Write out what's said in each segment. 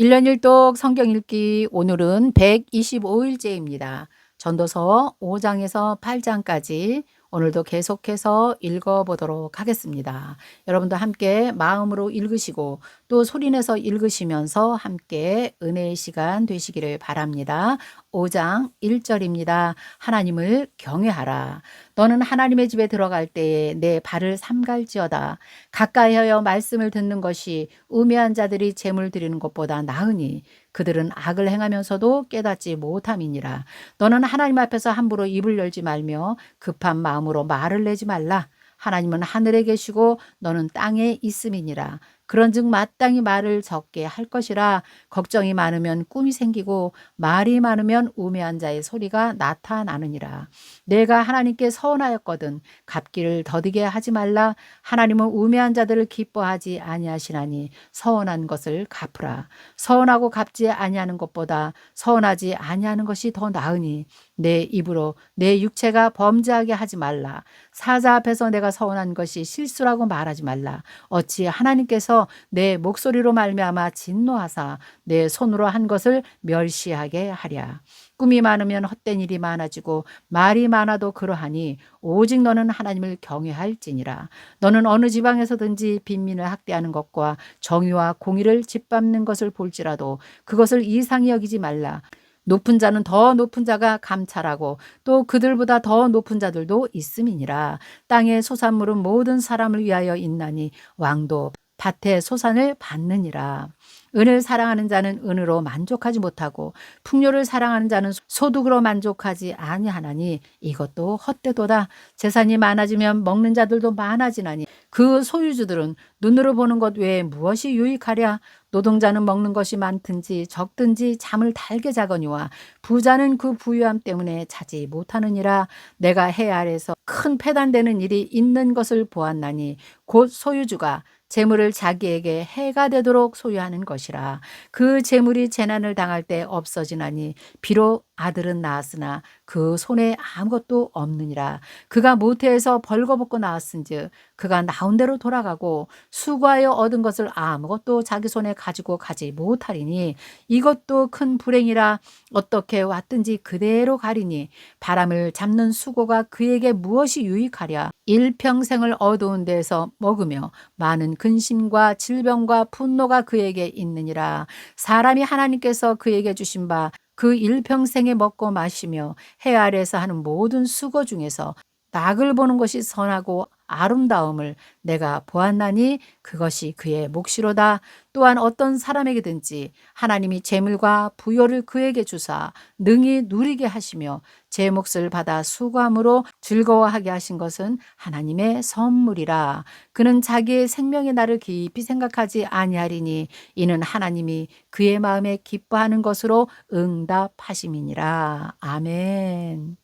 1년 1독 성경 읽기 오늘은 125일째입니다. 전도서 5장에서 8장까지 오늘도 계속해서 읽어보도록 하겠습니다. 여러분도 함께 마음으로 읽으시고 또 소리내서 읽으시면서 함께 은혜의 시간 되시기를 바랍니다. 5장 1절입니다. 하나님을 경외하라. 너는 하나님의 집에 들어갈 때에 내 발을 삼갈지어다. 가까이하여 말씀을 듣는 것이 우매한 자들이 제물 드리는 것보다 나으니 그들은 악을 행하면서도 깨닫지 못함이니라. 너는 하나님 앞에서 함부로 입을 열지 말며 급한 마음으로 말을 내지 말라. 하나님은 하늘에 계시고 너는 땅에 있음이니라. 그런즉 마땅히 말을 적게 할 것이라. 걱정이 많으면 꿈이 생기고 말이 많으면 우매한 자의 소리가 나타나느니라. 내가 하나님께 서원하였거든 갚기를 더디게 하지 말라. 하나님은 우매한 자들을 기뻐하지 아니하시나니 서원한 것을 갚으라. 서원하고 갚지 아니하는 것보다 서원하지 아니하는 것이 더 나으니 내 입으로 내 육체가 범죄하게 하지 말라. 사자 앞에서 내가 서원한 것이 실수라고 말하지 말라. 어찌 하나님께서 내 목소리로 말미암아 진노하사 내 손으로 한 것을 멸시하게 하랴. 꿈이 많으면 헛된 일이 많아지고 말이 많아도 그러하니 오직 너는 하나님을 경외할지니라. 너는 어느 지방에서든지 빈민을 학대하는 것과 정의와 공의를 짓밟는 것을 볼지라도 그것을 이상히 여기지 말라. 높은 자는 더 높은 자가 감찰하고 또 그들보다 더 높은 자들도 있음이니라. 땅의 소산물은 모든 사람을 위하여 있나니 왕도 밭의 소산을 받느니라. 은을 사랑하는 자는 은으로 만족하지 못하고 풍요를 사랑하는 자는 소득으로 만족하지 아니하나니 이것도 헛되도다. 재산이 많아지면 먹는 자들도 많아지나니 그 소유주들은 눈으로 보는 것 외에 무엇이 유익하랴. 노동자는 먹는 것이 많든지 적든지 잠을 달게 자거니와 부자는 그 부유함 때문에 자지 못하느니라. 내가 해 아래서 큰 패단되는 일이 있는 것을 보았나니 곧 소유주가 재물을 자기에게 해가 되도록 소유하는 것이라. 그 재물이 재난을 당할 때 없어지나니 비록 아들은 낳았으나 그 손에 아무것도 없느니라. 그가 모태에서 벌거벗고 나왔은즉 그가 나온 대로 돌아가고 수고하여 얻은 것을 아무것도 자기 손에 가지고 가지 못하리니 이것도 큰 불행이라. 어떻게 왔든지 그대로 가리니 바람을 잡는 수고가 그에게 무엇이 유익하랴. 일평생을 어두운 데에서 먹으며 많은 근심과 질병과 분노가 그에게 있느니라. 사람이 하나님께서 그에게 주신 바 그 일평생에 먹고 마시며 해 아래에서 하는 모든 수고 중에서 낙을 보는 것이 선하고 아름다움을 내가 보았나니 그것이 그의 몫이로다. 또한 어떤 사람에게든지 하나님이 재물과 부요를 그에게 주사 능히 누리게 하시며 제 몫을 받아 수고함으로 즐거워하게 하신 것은 하나님의 선물이라. 그는 자기의 생명의 날을 깊이 생각하지 아니하리니 이는 하나님이 그의 마음에 기뻐하는 것으로 응답하심이니라. 아멘.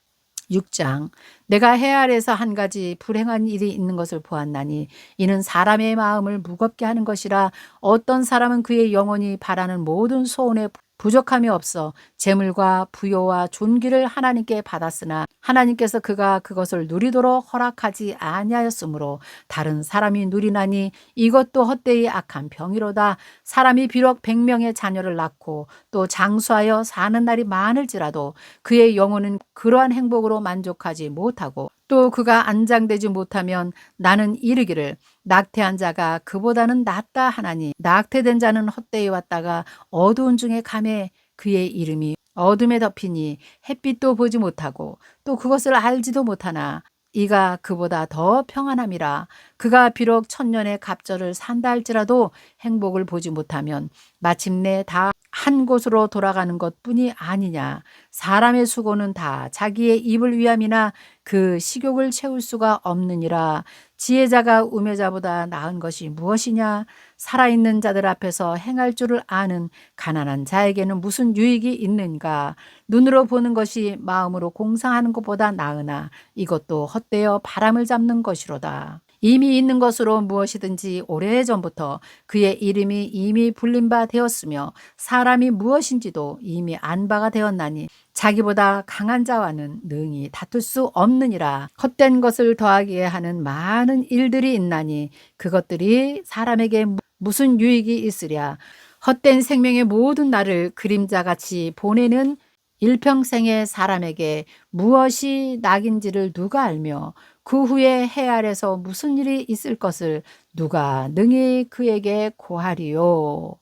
6장 내가 해 아래에서 한 가지 불행한 일이 있는 것을 보았나니 이는 사람의 마음을 무겁게 하는 것이라. 어떤 사람은 그의 영혼이 바라는 모든 소원에 부족함이 없어 재물과 부요와 존귀를 하나님께 받았으나 하나님께서 그가 그것을 누리도록 허락하지 아니하였으므로 다른 사람이 누리나니 이것도 헛되이 악한 병이로다. 사람이 비록 100명의 자녀를 낳고 또 장수하여 사는 날이 많을지라도 그의 영혼은 그러한 행복으로 만족하지 못하고 또 그가 안장되지 못하면 나는 이르기를 낙태한 자가 그보다는 낫다 하나니 낙태된 자는 헛되이 왔다가 어두운 중에 감에 그의 이름이 어둠에 덮이니 햇빛도 보지 못하고 또 그것을 알지도 못하나 이가 그보다 더 평안함이라. 그가 비록 천년의 갑절을 산다 할지라도 행복을 보지 못하면 마침내 다 한 곳으로 돌아가는 것뿐이 아니냐. 사람의 수고는 다 자기의 입을 위함이나 그 식욕을 채울 수가 없느니라. 지혜자가 우매자보다 나은 것이 무엇이냐. 살아있는 자들 앞에서 행할 줄을 아는 가난한 자에게는 무슨 유익이 있는가. 눈으로 보는 것이 마음으로 공상하는 것보다 나으나 이것도 헛되어 바람을 잡는 것이로다. 이미 있는 것으로 무엇이든지 오래전부터 그의 이름이 이미 불린 바 되었으며 사람이 무엇인지도 이미 안 바가 되었나니 자기보다 강한 자와는 능히 다툴 수 없느니라. 헛된 것을 더하게 하는 많은 일들이 있나니 그것들이 사람에게 무슨 유익이 있으랴. 헛된 생명의 모든 날을 그림자같이 보내는 일평생의 사람에게 무엇이 낙인지를 누가 알며 그 후에 해 아래서 무슨 일이 있을 것을 누가 능히 그에게 고하리요.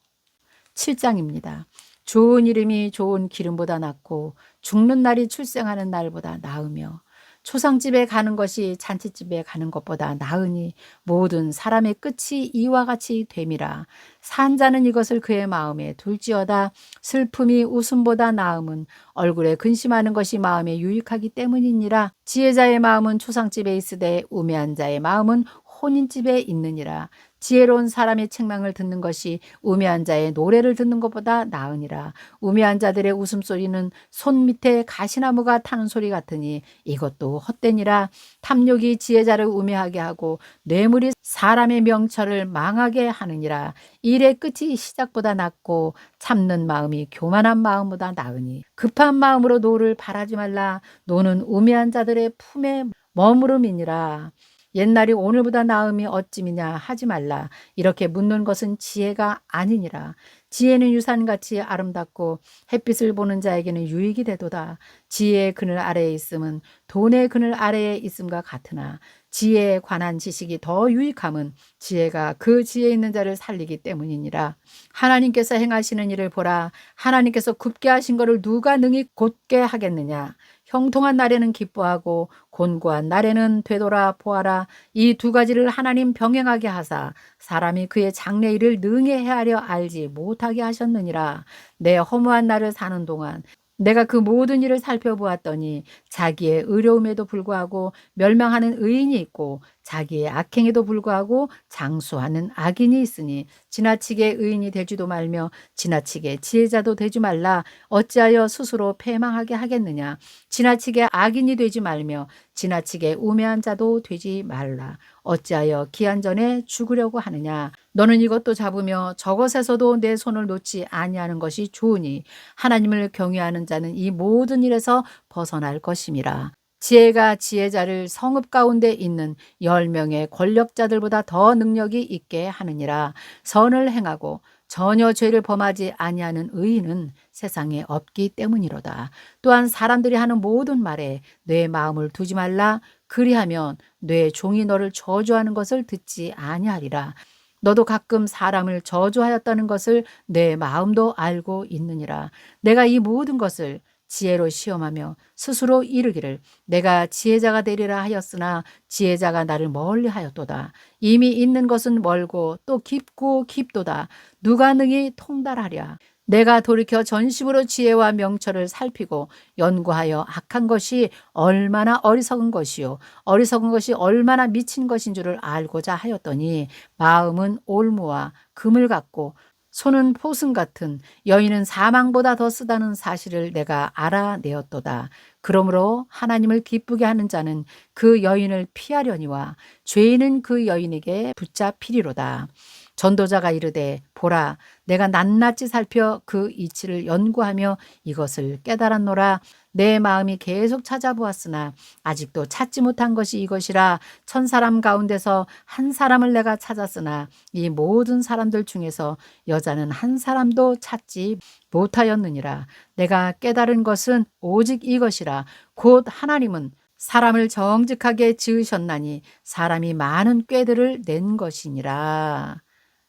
7장입니다. 좋은 이름이 좋은 기름보다 낫고 죽는 날이 출생하는 날보다 나으며 초상집에 가는 것이 잔치집에 가는 것보다 나으니 모든 사람의 끝이 이와 같이 됨이라. 산 자는 이것을 그의 마음에 둘지어다. 슬픔이 웃음보다 나음은 얼굴에 근심하는 것이 마음에 유익하기 때문이니라. 지혜자의 마음은 초상집에 있으되 우매한 자의 마음은 혼인집에 있느니라. 지혜로운 사람의 책망을 듣는 것이 우매한 자의 노래를 듣는 것보다 나으니라. 우매한 자들의 웃음소리는 손 밑에 가시나무가 타는 소리 같으니 이것도 헛되니라. 탐욕이 지혜자를 우매하게 하고 뇌물이 사람의 명철을 망하게 하느니라. 일의 끝이 시작보다 낫고 참는 마음이 교만한 마음보다 나으니 급한 마음으로 노를 바라지 말라. 노는 우매한 자들의 품에 머무름이니라. 옛날이 오늘보다 나음이 어찌미냐 하지 말라. 이렇게 묻는 것은 지혜가 아니니라. 지혜는 유산같이 아름답고 햇빛을 보는 자에게는 유익이 되도다. 지혜의 그늘 아래에 있음은 돈의 그늘 아래에 있음과 같으나 지혜에 관한 지식이 더 유익함은 지혜가 그 지혜 있는 자를 살리기 때문이니라. 하나님께서 행하시는 일을 보라. 하나님께서 굽게 하신 것을 누가 능히 곧게 하겠느냐. 형통한 날에는 기뻐하고 곤고한 날에는 되돌아 보아라. 이 두 가지를 하나님 병행하게 하사 사람이 그의 장래일을 능히 헤아려 알지 못하게 하셨느니라. 내 허무한 날을 사는 동안 내가 그 모든 일을 살펴보았더니 자기의 의로움에도 불구하고 멸망하는 의인이 있고 자기의 악행에도 불구하고 장수하는 악인이 있으니 지나치게 의인이 되지도 말며 지나치게 지혜자도 되지 말라. 어찌하여 스스로 패망하게 하겠느냐. 지나치게 악인이 되지 말며 지나치게 우매한 자도 되지 말라. 어찌하여 기한 전에 죽으려고 하느냐. 너는 이것도 잡으며 저것에서도 내 손을 놓지 아니하는 것이 좋으니 하나님을 경외하는 자는 이 모든 일에서 벗어날 것임이라. 지혜가 지혜자를 성읍 가운데 있는 10명의 권력자들보다 더 능력이 있게 하느니라. 선을 행하고 전혀 죄를 범하지 아니하는 의인은 세상에 없기 때문이로다. 또한 사람들이 하는 모든 말에 내 마음을 두지 말라. 그리하면 내 종이 너를 저주하는 것을 듣지 아니하리라. 너도 가끔 사람을 저주하였다는 것을 내 마음도 알고 있느니라. 내가 이 모든 것을 지혜로 시험하며 스스로 이르기를 내가 지혜자가 되리라 하였으나 지혜자가 나를 멀리 하였도다. 이미 있는 것은 멀고 또 깊고 깊도다. 누가 능히 통달하랴. 내가 돌이켜 전심으로 지혜와 명철을 살피고 연구하여 악한 것이 얼마나 어리석은 것이요 어리석은 것이 얼마나 미친 것인 줄을 알고자 하였더니 마음은 올무와 금을 같고 손은 포승 같은 여인은 사망보다 더 쓰다는 사실을 내가 알아내었도다. 그러므로 하나님을 기쁘게 하는 자는 그 여인을 피하려니와 죄인은 그 여인에게 붙잡히리로다. 전도자가 이르되 보라 내가 낱낱이 살펴 그 이치를 연구하며 이것을 깨달았노라. 내 마음이 계속 찾아보았으나 아직도 찾지 못한 것이 이것이라. 1000사람 가운데서 한 사람을 내가 찾았으나 이 모든 사람들 중에서 여자는 한 사람도 찾지 못하였느니라. 내가 깨달은 것은 오직 이것이라. 곧 하나님은 사람을 정직하게 지으셨나니 사람이 많은 꾀들을 낸 것이니라.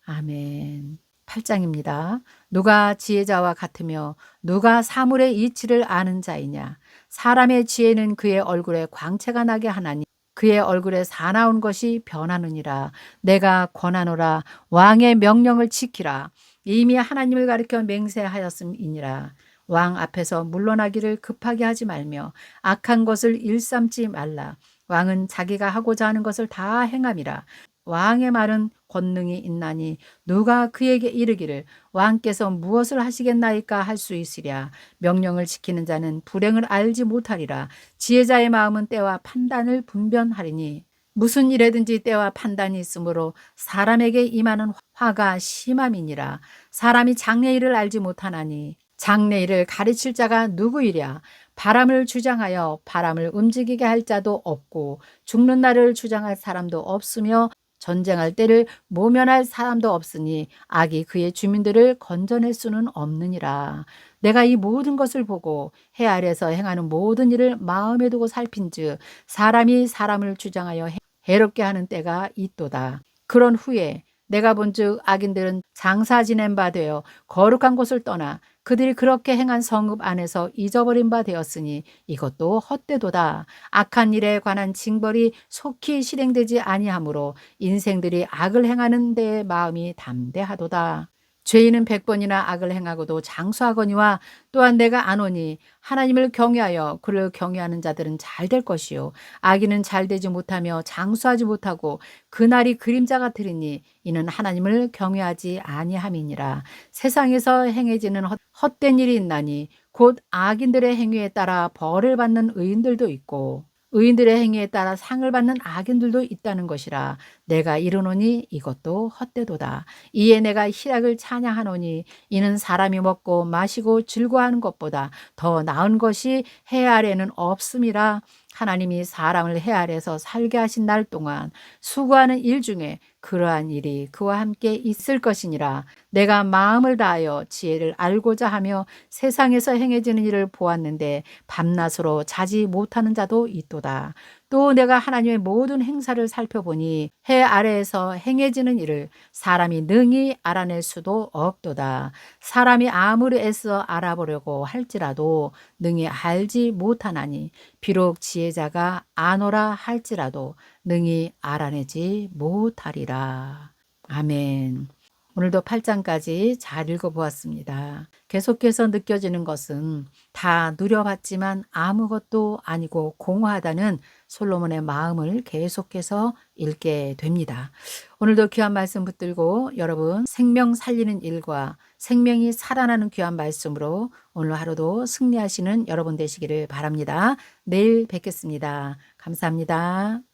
아멘. 8장입니다. 누가 지혜자와 같으며 누가 사물의 이치를 아는 자이냐. 사람의 지혜는 그의 얼굴에 광채가 나게 하나니 그의 얼굴에 사나운 것이 변하느니라. 내가 권하노라. 왕의 명령을 지키라. 이미 하나님을 가리켜 맹세하였음이니라. 왕 앞에서 물러나기를 급하게 하지 말며 악한 것을 일삼지 말라. 왕은 자기가 하고자 하는 것을 다 행함이라. 왕의 말은 권능이 있나니 누가 그에게 이르기를 왕께서 무엇을 하시겠나이까 할 수 있으랴. 명령을 지키는 자는 불행을 알지 못하리라. 지혜자의 마음은 때와 판단을 분별하리니 무슨 일에든지 때와 판단이 있으므로 사람에게 임하는 화가 심함이니라. 사람이 장래일을 알지 못하나니 장래일을 가르칠 자가 누구이랴. 바람을 주장하여 바람을 움직이게 할 자도 없고 죽는 날을 주장할 사람도 없으며 전쟁할 때를 모면할 사람도 없으니 악이 그의 주민들을 건져낼 수는 없느니라. 내가 이 모든 것을 보고 해 아래에서 행하는 모든 일을 마음에 두고 살핀즉 사람이 사람을 주장하여 해롭게 하는 때가 있도다. 그런 후에 내가 본즉 악인들은 장사 지낸 바 되어 거룩한 곳을 떠나 그들이 그렇게 행한 성읍 안에서 잊어버린 바 되었으니 이것도 헛되도다. 악한 일에 관한 징벌이 속히 실행되지 아니하므로 인생들이 악을 행하는 데에 마음이 담대하도다. 죄인은 100번이나 악을 행하고도 장수하거니와 또한 내가 아노니 하나님을 경외하여 그를 경외하는 자들은 잘 될 것이요 악인은 잘 되지 못하며 장수하지 못하고 그날이 그림자 같으리니 이는 하나님을 경외하지 아니함이니라. 세상에서 행해지는 헛된 일이 있나니 곧 악인들의 행위에 따라 벌을 받는 의인들도 있고 의인들의 행위에 따라 상을 받는 악인들도 있다는 것이라. 내가 이르노니 이것도 헛되도다. 이에 내가 희락을 찬양하노니 이는 사람이 먹고 마시고 즐거워하는 것보다 더 나은 것이 해 아래는 없음이라. 하나님이 사람을 해 아래에서 살게 하신 날 동안 수고하는 일 중에 그러한 일이 그와 함께 있을 것이니라. 내가 마음을 다하여 지혜를 알고자 하며 세상에서 행해지는 일을 보았는데 밤낮으로 자지 못하는 자도 있도다. 또 내가 하나님의 모든 행사를 살펴보니 해 아래에서 행해지는 일을 사람이 능히 알아낼 수도 없도다. 사람이 아무리 애써 알아보려고 할지라도 능히 알지 못하나니 비록 지혜자가 아노라 할지라도 능히 알아내지 못하리라. 아멘. 오늘도 8장까지 잘 읽어보았습니다. 계속해서 느껴지는 것은 다 누려봤지만 아무것도 아니고 공허하다는 솔로몬의 마음을 계속해서 읽게 됩니다. 오늘도 귀한 말씀 붙들고 여러분 생명 살리는 일과 생명이 살아나는 귀한 말씀으로 오늘 하루도 승리하시는 여러분 되시기를 바랍니다. 내일 뵙겠습니다. 감사합니다.